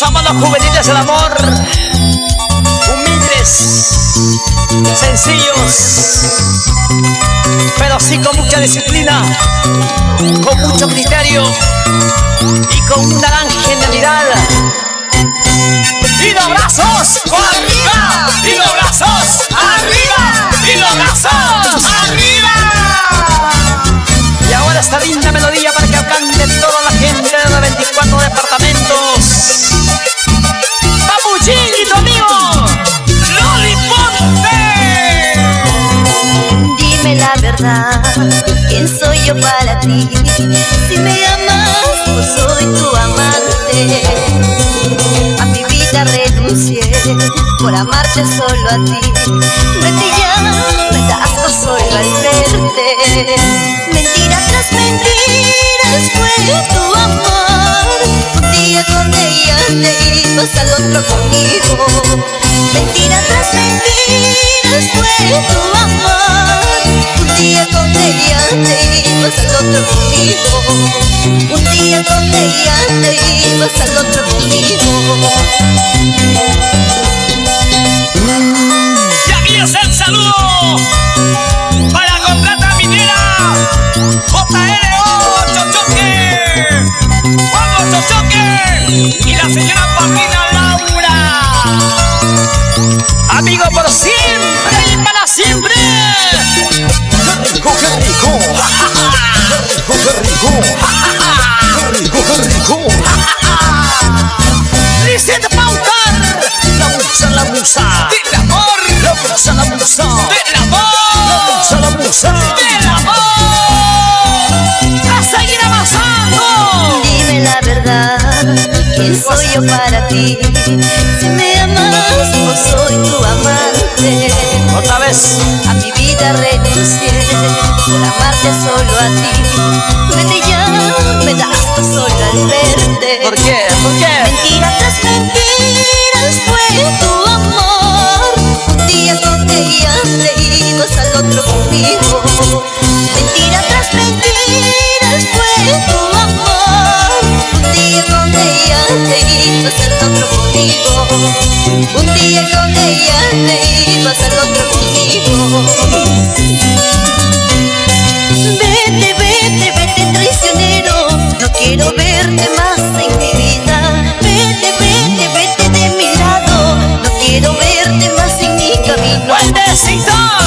Somos los juveniles del amor, humildes, sencillos, pero sí con mucha disciplina, con mucho criterio y con una gran genialidad. Y los brazos arriba, y los brazos arriba, y los brazos arriba. Y ahora esta linda melodía para que cante toda la gente de los 24 departamentos. Papuchín y tu amigo Loli Ponte. Dime la verdad, ¿quién soy yo para ti? Si me amas, pues soy tu amante. A mi vida renuncié por amarte solo a ti. Vete ya, me da asco solo al verte. Mentira tras mentiras fue tu amor. Un día con ella te ibas, al otro conmigo. Mentira tras mentiras fue tu amor. Un día con ella te ibas, al otro conmigo. Un día con ella te ibas, al otro conmigo. Y aquí es el saludo para Contrata Minera, JLO Chochoque, Juan Chochoque y la señora Paulina Laura. Amigo por siempre y para siempre. ¡Qué rico, qué rico! ¡Qué rico, qué rico! ¡Qué rico, qué rico! ¡Listen pautar! La musa del amor. La musa del amor. La musa del amor. ¡A seguir avanzando! Dime la verdad, ¿quién soy yo para ti? Si me amas, pues soy tu amante. Otra vez. A mi vida renuncié por amarte solo a ti. Vete ya, me da asco solo al verte. ¿Por qué? ¿Por qué? Mentira tras mentiras fue tu amor. Un día con ella te ibas, al otro conmigo. Mentira tras mentiras fue tu amor. Un día con ella te ibas, al otro conmigo. Un día con ella te ibas, al otro conmigo. Vete, vete, vete traicionero, no quiero verte más en mi vida. Vete, vete, vete de mi lado, no quiero verte más en mi camino. ¡Buen besito!